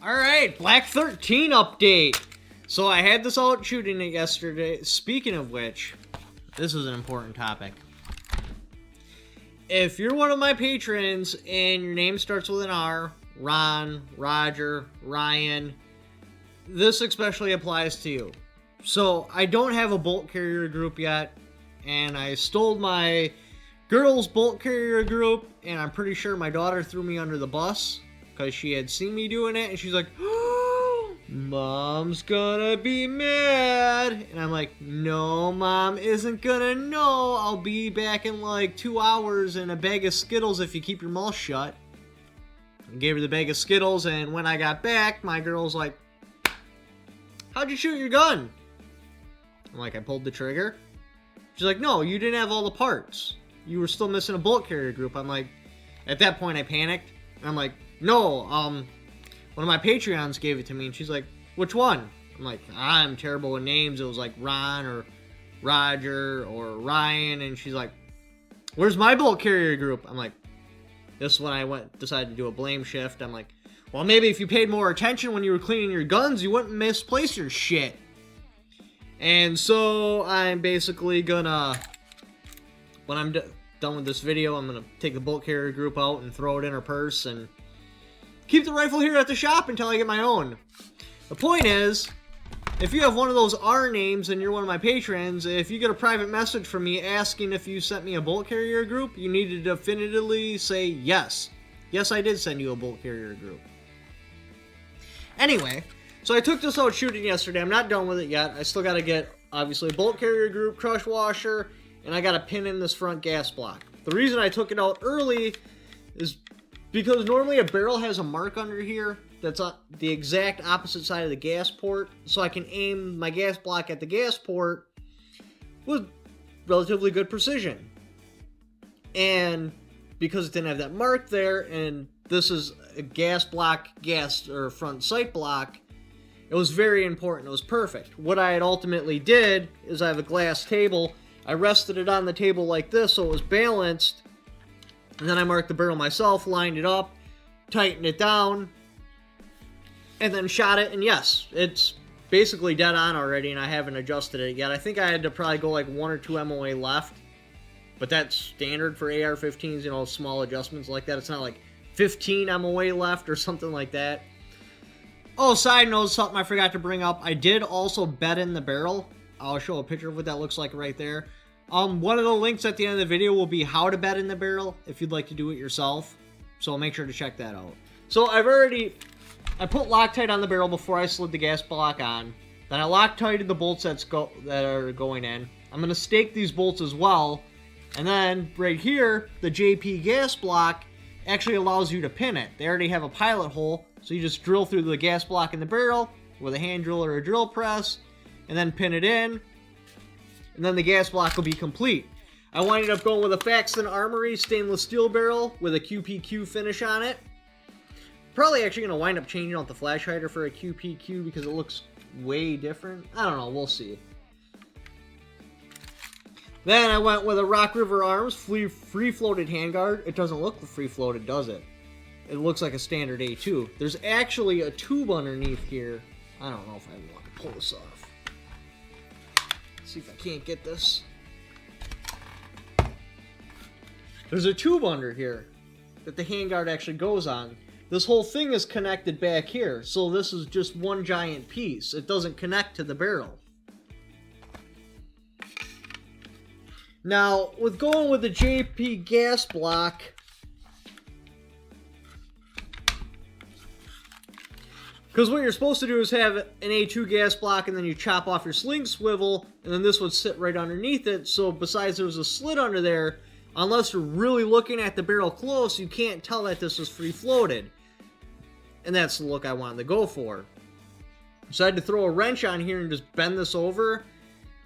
Alright, Black 13 update. So I had this out shooting it yesterday. Speaking of which, this is an important topic. If you're one of my patrons and your name starts with an R, Ron, Roger, Ryan, this especially applies to you. So I don't have a bolt carrier group yet, and I stole my girls' bolt carrier group, and I'm pretty sure my daughter threw me under the bus because she had seen me doing it, and she's like, oh, Mom's gonna be mad. And I'm like, no, Mom isn't gonna know. I'll be back in like 2 hours in a bag of Skittles if you keep your mouth shut. I gave her the bag of Skittles, and when I got back, my girl's like, how'd you shoot your gun? I'm like, I pulled the trigger. She's like, no, you didn't have all the parts. You were still missing a bolt carrier group. I'm like, at that point I panicked. And I'm like, no, one of my Patreons gave it to me. And she's like, which one? I'm like, I'm terrible with names. It was like Ron or Roger or Ryan. And she's like, where's my bolt carrier group? I'm like, this is when I decided to do a blame shift. I'm like, well, maybe if you paid more attention when you were cleaning your guns, you wouldn't misplace your shit. And so I'm basically gonna, when I'm done with this video, I'm gonna take the bolt carrier group out and throw it in her purse and keep the rifle here at the shop until I get my own. The point is, if you have one of those R names and you're one of my patrons, if you get a private message from me asking if you sent me a bolt carrier group, you need to definitively say yes. Yes, I did send you a bolt carrier group. Anyway, so I took this out shooting yesterday. I'm not done with it yet. I still got to get, obviously, a bolt carrier group, crush washer, and I got to pin in this front gas block. The reason I took it out early is because normally a barrel has a mark under here that's on the exact opposite side of the gas port, so I can aim my gas block at the gas port with relatively good precision. And because it didn't have that mark there, and this is a gas block, or front sight block, it was very important. It was perfect. What I had ultimately did is I have a glass table. I rested it on the table like this so it was balanced, and then I marked the barrel myself, lined it up, tightened it down, and then shot it, and yes, it's basically dead on already, and I haven't adjusted it yet. I think I had to probably go like 1 or 2 MOA left, but that's standard for AR-15s, you know, small adjustments like that. It's not like 15 MOA left or something like that. Oh, side note, something I forgot to bring up. I did also bed in the barrel. I'll show a picture of what that looks like right there. One of the links at the end of the video will be how to bed in the barrel if you'd like to do it yourself. So make sure to check that out. So I put Loctite on the barrel before I slid the gas block on. Then I Loctited the bolts that are going in. I'm going to stake these bolts as well. And then right here, the JP gas block actually allows you to pin it. They already have a pilot hole, so you just drill through the gas block in the barrel with a hand drill or a drill press, and then pin it in, and then the gas block will be complete. I winded up going with a Faxton Armory stainless steel barrel with a QPQ finish on it. Probably actually going to wind up changing out the flash hider for a QPQ because it looks way different. I don't know, we'll see. Then I went with a Rock River Arms free-floated handguard. It doesn't look free-floated, does it? It looks like a standard A2. There's actually a tube underneath here. I don't know if I want to pull this off. Let's see if I can't get this. There's a tube under here that the handguard actually goes on. This whole thing is connected back here, so this is just one giant piece. It doesn't connect to the barrel. Now, with going with the JP gas block, because what you're supposed to do is have an A2 gas block and then you chop off your sling swivel, and then this would sit right underneath it, so besides there's a slit under there, unless you're really looking at the barrel close, you can't tell that this is free-floated. And that's the look I wanted to go for. So I had to throw a wrench on here and just bend this over.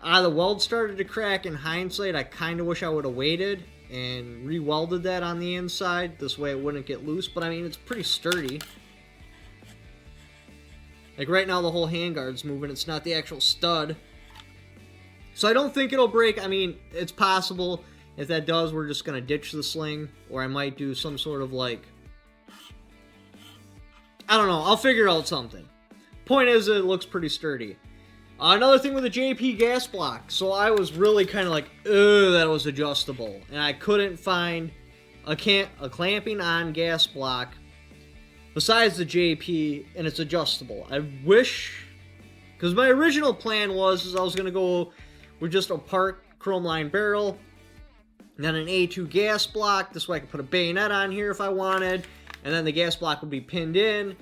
The weld started to crack. In hindsight, I kind of wish I would have waited and re-welded that on the inside. This way it wouldn't get loose, but I mean, it's pretty sturdy. Like right now the whole handguard's moving, it's not the actual stud. So I don't think it'll break. I mean, it's possible. If that does, we're just going to ditch the sling, or I might do some sort of like I don't know. I'll figure out something. Point is, it looks pretty sturdy. Another thing with the JP gas block. So I was really kind of like, ugh, that was adjustable. And I couldn't find a clamping on gas block besides the JP, and it's adjustable. I wish, because my original plan was I was going to go with just a part chrome line barrel, and then an A2 gas block. This way I could put a bayonet on here if I wanted, and then the gas block would be pinned in.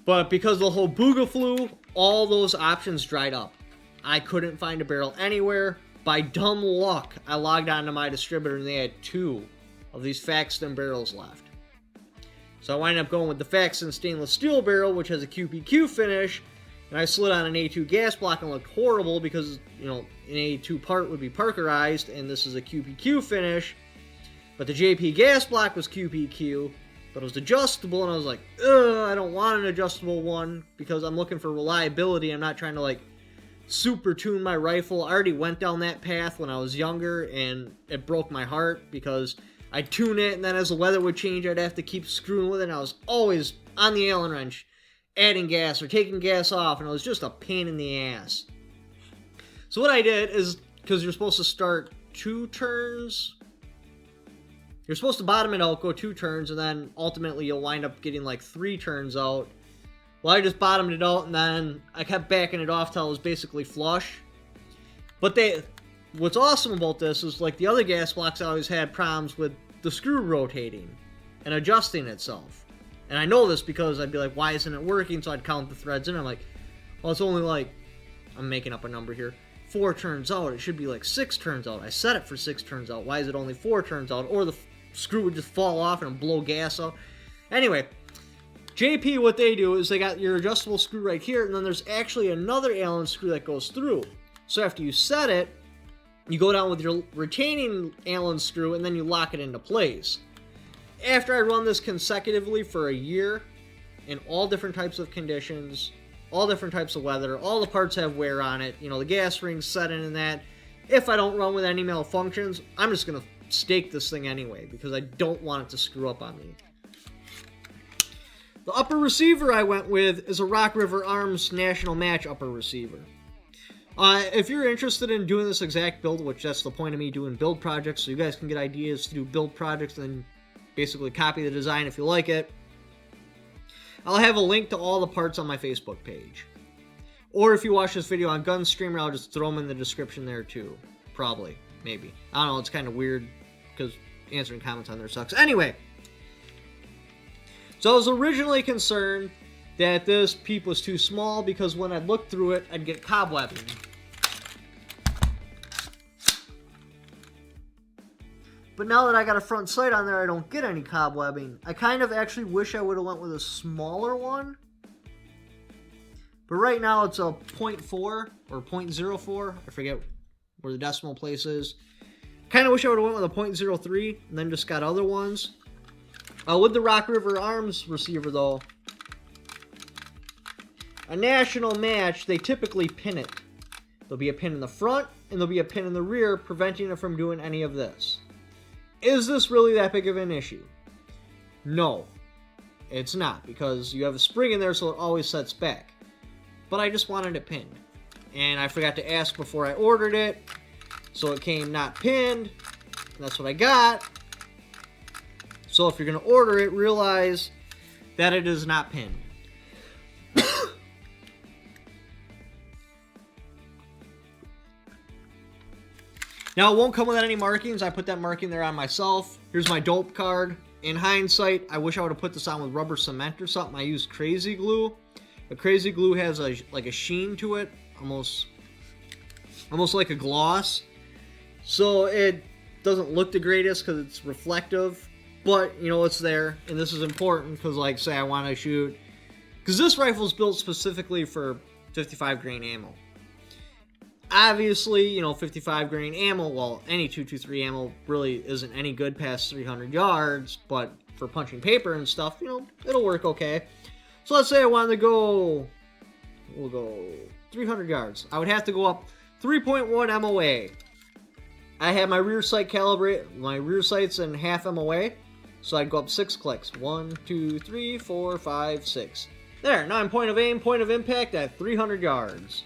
But because of the whole Booga flu, all those options dried up. I couldn't find a barrel anywhere. By dumb luck, I logged on to my distributor and they had 2 of these Faxton barrels left. So I wound up going with the Faxton stainless steel barrel, which has a QPQ finish, and I slid on an A2 gas block and looked horrible because, you know, an A2 part would be Parkerized, and this is a QPQ finish. But the JP gas block was QPQ, but it was adjustable, and I was like, ugh, I don't want an adjustable one because I'm looking for reliability. I'm not trying to, like, super tune my rifle. I already went down that path when I was younger, and it broke my heart because I'd tune it, and then as the weather would change, I'd have to keep screwing with it, and I was always on the Allen wrench, adding gas or taking gas off, and it was just a pain in the ass. So what I did is, because you're supposed to start 2 turns, you're supposed to bottom it out, go 2 turns, and then ultimately you'll wind up getting like 3 turns out. Well, I just bottomed it out, and then I kept backing it off till it was basically flush. But what's awesome about this is, like the other gas blocks, I always had problems with the screw rotating and adjusting itself. And I know this because I'd be like, why isn't it working? So I'd count the threads in. I'm like, well, it's only like, I'm making up a number here, 4 turns out. It should be like 6 turns out. I set it for 6 turns out. Why is it only 4 turns out? Or the screw would just fall off and blow gas out. Anyway, JP, what they do is they got your adjustable screw right here, and then there's actually another Allen screw that goes through. So after you set it, you go down with your retaining Allen screw, and then you lock it into place. After I run this consecutively for a year, in all different types of conditions, all different types of weather, all the parts have wear on it, you know, the gas ring's set in and that. If I don't run with any malfunctions, I'm just going to stake this thing anyway, because I don't want it to screw up on me. The upper receiver I went with is a Rock River Arms National Match upper receiver. If you're interested in doing this exact build, which that's the point of me doing build projects, so you guys can get ideas to do build projects and then basically copy the design if you like it, I'll have a link to all the parts on my Facebook page. Or if you watch this video on Gunstreamer, I'll just throw them in the description there too. Probably. Maybe. I don't know, it's kind of weird because answering comments on there sucks. Anyway, so I was originally concerned that this peep was too small because when I looked through it, I'd get cobwebbing. But now that I got a front sight on there, I don't get any cobwebbing. I kind of actually wish I would have went with a smaller one. But right now it's a 0.4 or 0.04. I forget where the decimal place is. Kind of wish I would have went with a 0.03 and then just got other ones. With the Rock River Arms receiver though, a national match, they typically pin it. There'll be a pin in the front and there'll be a pin in the rear, preventing it from doing any of this. Is this really that big of an issue? No, it's not, because you have a spring in there so it always sets back. But I just wanted it pinned. And I forgot to ask before I ordered it, so it came not pinned, and that's what I got. So if you're going to order it, realize that it is not pinned. Now, it won't come with any markings. I put that marking there on myself. Here's my dope card. In hindsight, I wish I would have put this on with rubber cement or something. I used Crazy Glue. But Crazy Glue has like a sheen to it, almost like a gloss. So it doesn't look the greatest because it's reflective. But, you know, it's there. And this is important because, like, say I want to shoot. Because this rifle is built specifically for 55 grain ammo. Obviously, you know, 55 grain ammo, well, any 223 ammo really isn't any good past 300 yards, but for punching paper and stuff, you know, it'll work okay. So let's say I wanted to go, we'll go 300 yards. I would have to go up 3.1 MOA. I have my rear sight calibrated, my rear sight's in half MOA, So I'd go up 6 clicks. 1, 2, 3, 4, 5, 6. There, now I'm point of aim, point of impact at 300 yards.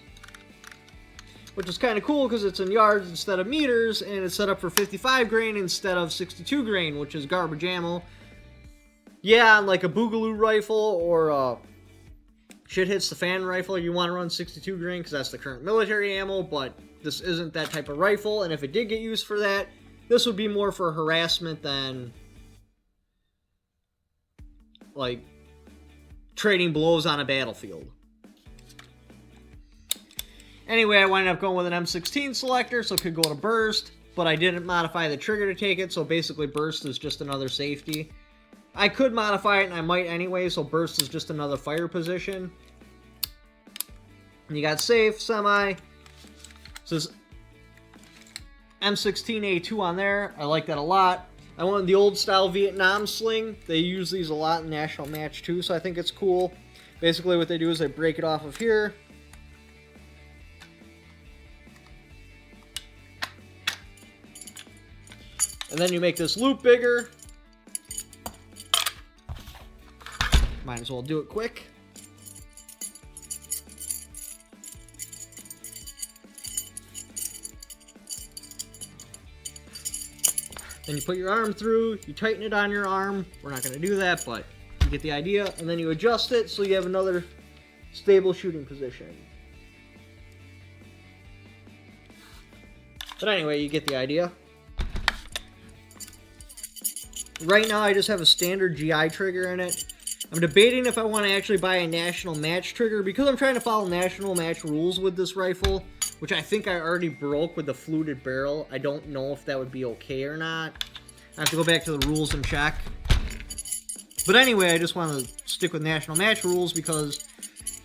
Which is kind of cool because it's in yards instead of meters, and it's set up for 55 grain instead of 62 grain, which is garbage ammo. Yeah, on like a Boogaloo rifle or shit hits the fan rifle, you want to run 62 grain because that's the current military ammo, but this isn't that type of rifle, and if it did get used for that, this would be more for harassment than like trading blows on a battlefield. Anyway, I wound up going with an M16 selector, so it could go to burst, but I didn't modify the trigger to take it, so basically burst is just another safety. I could modify it, and I might anyway, so burst is just another fire position. And you got safe, semi. So this M16A2 on there, I like that a lot. I wanted the old style Vietnam sling. They use these a lot in National Match too, so I think it's cool. Basically what they do is they break it off of here. And then you make this loop bigger. Might as well do it quick. Then you put your arm through, you tighten it on your arm. We're not going to do that, but you get the idea. And then you adjust it so you have another stable shooting position. But anyway, you get the idea. Right now I just have a standard GI trigger in it. I'm debating if I want to actually buy a National Match trigger because I'm trying to follow National Match rules with this rifle, which I think I already broke with the fluted barrel. I don't know if that would be okay or not. I have to go back to the rules and check. But anyway, I just want to stick with National Match rules because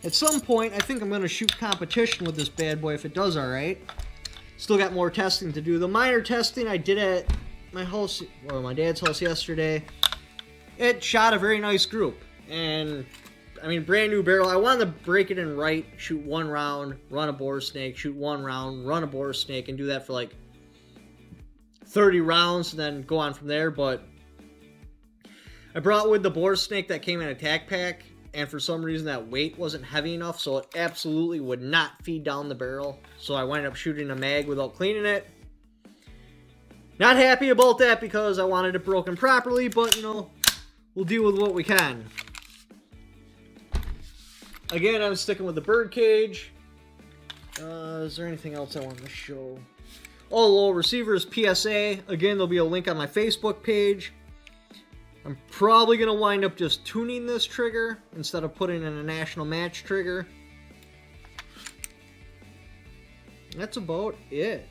at some point I think I'm going to shoot competition with this bad boy if it does alright. Still got more testing to do. The minor testing I did at my house, or my dad's house yesterday. It shot a very nice group. And, I mean, brand new barrel. I wanted to break it in right, shoot one round, run a bore snake, shoot one round, run a bore snake, and do that for like 30 rounds, and then go on from there. But I brought with the bore snake that came in a tack pack, and for some reason that weight wasn't heavy enough, so it absolutely would not feed down the barrel. So I wound up shooting a mag without cleaning it. Not happy about that because I wanted it broken properly, but, you know, we'll deal with what we can. Again, I'm sticking with the bird cage. Is there anything else I want to show? Oh, low receivers PSA. Again, there'll be a link on my Facebook page. I'm probably going to wind up just tuning this trigger instead of putting in a National Match trigger. That's about it.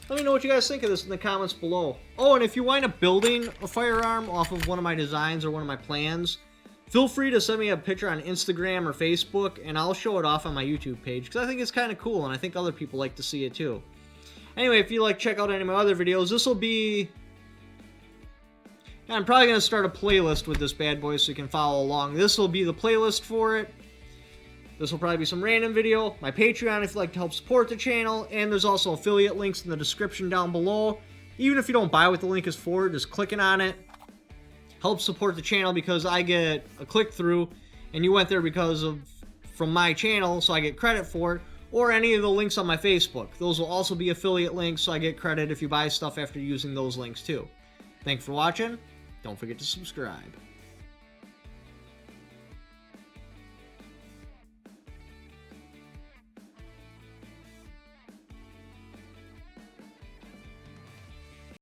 Let me know what you guys think of this in the comments below. Oh, and if you wind up building a firearm off of one of my designs or one of my plans, feel free to send me a picture on Instagram or Facebook, and I'll show it off on my YouTube page, because I think it's kind of cool, and I think other people like to see it too. Anyway, if you like check out any of my other videos, this will be... I'm probably going to start a playlist with this bad boy so you can follow along. This will be the playlist for it. This will probably be some random video, my Patreon if you'd like to help support the channel, and there's also affiliate links in the description down below. Even if you don't buy what the link is for, just clicking on it helps support the channel because I get a click-through, and you went there because of from my channel, so I get credit for it, or any of the links on my Facebook. Those will also be affiliate links, so I get credit if you buy stuff after using those links too. Thanks for watching. Don't forget to subscribe.